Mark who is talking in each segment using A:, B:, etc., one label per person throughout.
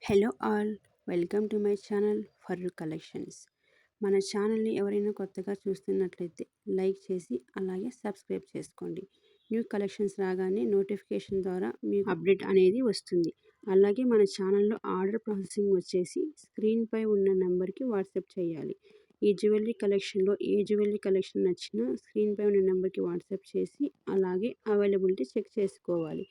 A: Hello all, welcome to my channel ఫర్రు collections. మన ఛానల్ని ఎవరైనా కొత్తగా చూస్తున్నట్లయితే లైక్ చేసి అలాగే సబ్స్క్రైబ్ చేసుకోండి. న్యూ కలెక్షన్స్ రాగానే నోటిఫికేషన్ ద్వారా మీకు అప్డేట్ అనేది వస్తుంది. అలాగే మన ఛానల్లో ఆర్డర్ ప్రాసెసింగ్ వచ్చేసి స్క్రీన్పై ఉన్న నెంబర్కి వాట్సాప్ చేయాలి. ఈ జ్యువెలరీ కలెక్షన్లో ఏ జ్యువెలరీ కలెక్షన్ నచ్చినా స్క్రీన్పై ఉన్న నెంబర్కి వాట్సాప్ చేసి అలాగే అవైలబిలిటీ చెక్ చేసుకోవాలి.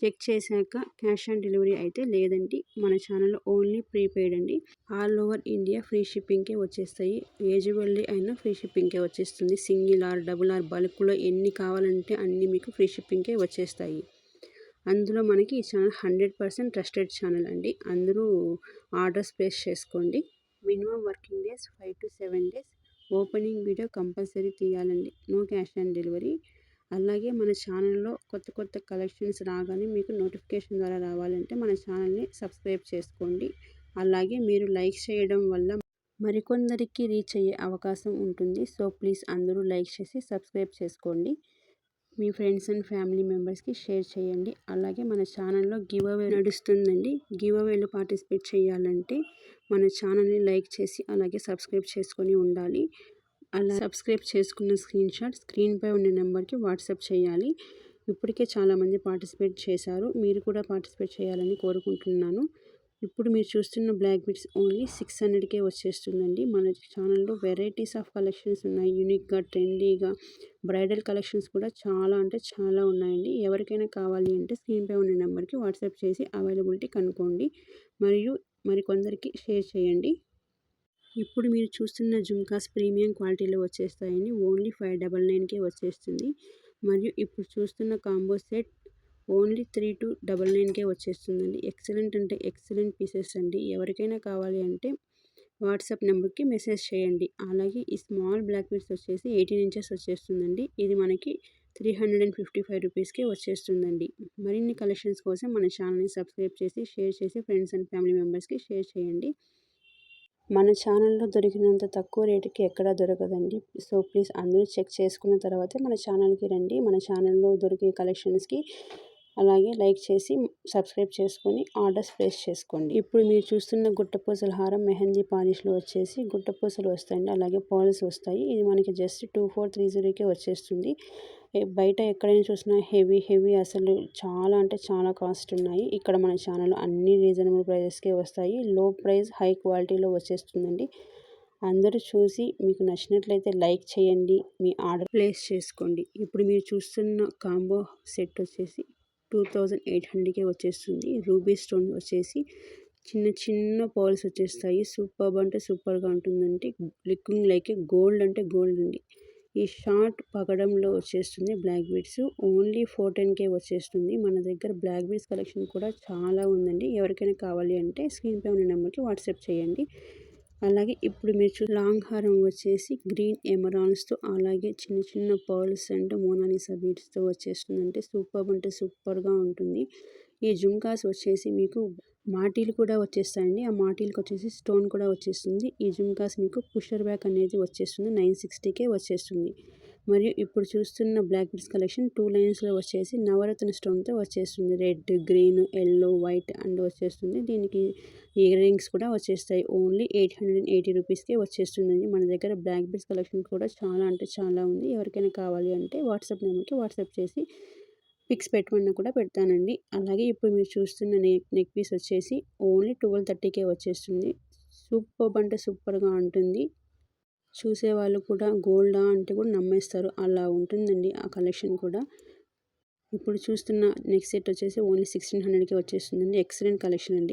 A: చెక్ చేశాక క్యాష్ ఆన్ డెలివరీ అయితే లేదండి. మన ఛానల్లో ఓన్లీ ప్రీపెయిడ్ అండి. ఆల్ ఓవర్ ఇండియా ఫ్రీ షిప్పింగ్కే వచ్చేస్తాయి. ఏ జ్యువెలరీ అయినా ఫ్రీ షిప్పింగ్కే వచ్చేస్తుంది. సింగిల్ ఆర్ డబుల్ ఆర్ బల్క్లో ఎన్ని కావాలంటే అన్నీ మీకు ఫ్రీ షిప్పింగ్కే వచ్చేస్తాయి. అందులో మనకి ఈ ఛానల్ 100% ట్రస్టెడ్ ఛానల్ అండి. అందరూ ఆర్డర్స్ ప్లేస్ చేసుకోండి. Minimum working days 5 to 7 days. Opening video compulsory తీయాలండి. No cash on delivery. అలాగే మన ఛానల్లో కొత్త కలెక్షన్స్ రాగానే మీకు నోటిఫికేషన్ ద్వారా రావాలంటే మన ఛానల్ని సబ్స్క్రైబ్ చేసుకోండి. అలాగే మీరు లైక్ చేయడం వల్ల మరికొందరికి రీచ్ అయ్యే అవకాశం ఉంటుంది. సో ప్లీజ్ అందరూ లైక్ చేసి సబ్స్క్రైబ్ చేసుకోండి. మీ ఫ్రెండ్స్ అండ్ ఫ్యామిలీ మెంబర్స్కి షేర్ చేయండి. అలాగే మన ఛానల్లో గివ్ అవే నడుస్తుందండి. గివ్ అవేలో పార్టిసిపేట్ చేయాలంటే మన ఛానల్ని లైక్ చేసి అలాగే సబ్స్క్రైబ్ చేసుకొని ఉండాలి. అలా సబ్స్క్రైబ్ చేసుకున్న స్క్రీన్ షాట్ స్క్రీన్పై ఉన్న నెంబర్కి వాట్సాప్ చేయాలి. ఇప్పటికే చాలామంది పార్టిసిపేట్ చేశారు. మీరు కూడా పార్టిసిపేట్ చేయాలని కోరుకుంటున్నాను. ఇప్పుడు మీరు చూస్తున్న బ్లాక్ బీడ్స్ ఓన్లీ 600కే వచ్చేస్తుందండి. మన ఛానల్లో వెరైటీస్ ఆఫ్ కలెక్షన్స్ ఉన్నాయి. యూనిక్గా, ట్రెండీగా, బ్రైడల్ కలెక్షన్స్ కూడా చాలా అంటే చాలా ఉన్నాయండి. ఎవరికైనా కావాలి అంటే స్క్రీన్పై ఉన్న నెంబర్కి వాట్సాప్ చేసి అవైలబిలిటీ కనుక్కోండి. మరియు మరికొందరికి షేర్ చేయండి. ఇప్పుడు మీరు చూస్తున్న జుమ్కాస్ ప్రీమియం క్వాలిటీలో వచ్చేస్తాయండి. ఓన్లీ 599కే వచ్చేస్తుంది. మరియు ఇప్పుడు చూస్తున్న కాంబో సెట్ ఓన్లీ 3299కే వచ్చేస్తుందండి. ఎక్సలెంట్ అంటే ఎక్సలెంట్ పీసెస్ అండి. ఎవరికైనా కావాలి అంటే వాట్సాప్ నెంబర్కి మెసేజ్ చేయండి. అలాగే ఈ స్మాల్ బ్లాక్ బీడ్స్ వచ్చేసి 18 inches వచ్చేస్తుందండి. ఇది మనకి 355 రూపీస్కే వచ్చేస్తుందండి. మరిన్ని కలెక్షన్స్ కోసం మన ఛానల్ని సబ్స్క్రైబ్ చేసి షేర్ చేసి ఫ్రెండ్స్ అండ్ ఫ్యామిలీ మెంబర్స్కి షేర్ చేయండి. మన ఛానల్లో దొరికినంత తక్కువ రేటుకి ఎక్కడా దొరకదండి. సో ప్లీజ్ అందరూ చెక్ చేసుకున్న తర్వాతే మన ఛానల్కి రండి. మన ఛానల్లో దొరికే కలెక్షన్స్కి అలాగే లైక్ చేసి సబ్స్క్రైబ్ చేసుకొని ఆర్డర్స్ ప్లేస్ చేసుకోండి. ఇప్పుడు మీరు చూస్తున్న గుట్టపూసల హారం మెహందీ పాలిష్లో వచ్చేసి గుట్టపూసలు వస్తాయండి. అలాగే పాలిష్ వస్తాయి. ఇది మనకి జస్ట్ 2430కే వచ్చేస్తుంది. బయట ఎక్కడైనా చూసినా హెవీ అసలు చాలా అంటే చాలా కాస్ట్ ఉన్నాయి. ఇక్కడ మన ఛానల్లో అన్ని రీజనబుల్ ప్రైజెస్కే వస్తాయి. లో ప్రైస్ హై క్వాలిటీలో వచ్చేస్తుందండి. అందరూ చూసి మీకు నచ్చినట్లయితే లైక్ చేయండి. మీ ఆర్డర్ ప్లేస్ చేసుకోండి. ఇప్పుడు మీరు చూస్తున్న కాంబో సెట్ వచ్చేసి 2800కే వచ్చేస్తుంది. రూబీ స్టోన్ వచ్చేసి చిన్న పర్ల్స్ వచ్చేస్తాయి. సూపర్బ్ అంటే సూపర్గా ఉంటుందండి. లుకింగ్ లైక్ గోల్డ్ అంటే గోల్డ్ అండి. ఈ షార్ట్ పగడంలో వచ్చేస్తుంది బ్లాక్ బీడ్స్. ఓన్లీ 410కే వచ్చేస్తుంది. మన దగ్గర బ్లాక్ బీడ్స్ కలెక్షన్ కూడా చాలా ఉందండి. ఎవరికైనా కావాలి అంటే స్క్రీన్పై ఉన్న నెంబర్కి వాట్సాప్ చేయండి. అలాగే ఇప్పుడు మీరు లాంగ్ హారం వచ్చేసి గ్రీన్ ఎమరాల్డ్స్తో అలాగే చిన్న పర్ల్స్ అండ్ మోనాలిసా బీడ్స్తో వచ్చేస్తుందంటే సూపర్బ్ అంటే సూపర్గా ఉంటుంది. ఈ జుమ్కాస్ వచ్చేసి మీకు మాటీలు కూడా వచ్చేస్తాయండి. ఆ మాటీలకు వచ్చేసి స్టోన్ కూడా వచ్చేస్తుంది. ఈ జుమ్కాస్ మీకు పుషర్ బ్యాక్ అనేది వచ్చేస్తుంది. 960కే వచ్చేస్తుంది. మరియు ఇప్పుడు చూస్తున్న బ్లాక్ బీడ్స్ కలెక్షన్ 2 లైన్స్లో వచ్చేసి నవరత్న స్టోన్తో వచ్చేస్తుంది. Red, green, yellow, white and వచ్చేస్తుంది. దీనికి ఇయర్ రింగ్స్ కూడా వచ్చేస్తాయి. ఓన్లీ 880 రూపీస్కే వచ్చేస్తుందండి. మన దగ్గర బ్లాక్ బీడ్స్ కలెక్షన్ కూడా చాలా అంటే చాలా ఉంది. ఎవరికైనా కావాలి అంటే వాట్సాప్ నెంబర్కి వాట్సాప్ చేసి పిక్స్ పెట్టమన్నా కూడా పెడతానండి. అలాగే ఇప్పుడు మీరు చూస్తున్న నెక్ పీస్ వచ్చేసి ఓన్లీ 1230కే వచ్చేస్తుంది. సూపర్బ్ అంటే సూపర్గా ఉంటుంది. చూసేవాళ్ళు కూడా గోల్డా అంటే కూడా నమ్మేస్తారు. అలా ఉంటుందండి ఆ కలెక్షన్ కూడా. ఇప్పుడు చూస్తున్న నెక్స్ట్ సెట్ వచ్చేసి ఓన్లీ 1600కే వచ్చేస్తుందండి. ఎక్సలెంట్ కలెక్షన్ అండి.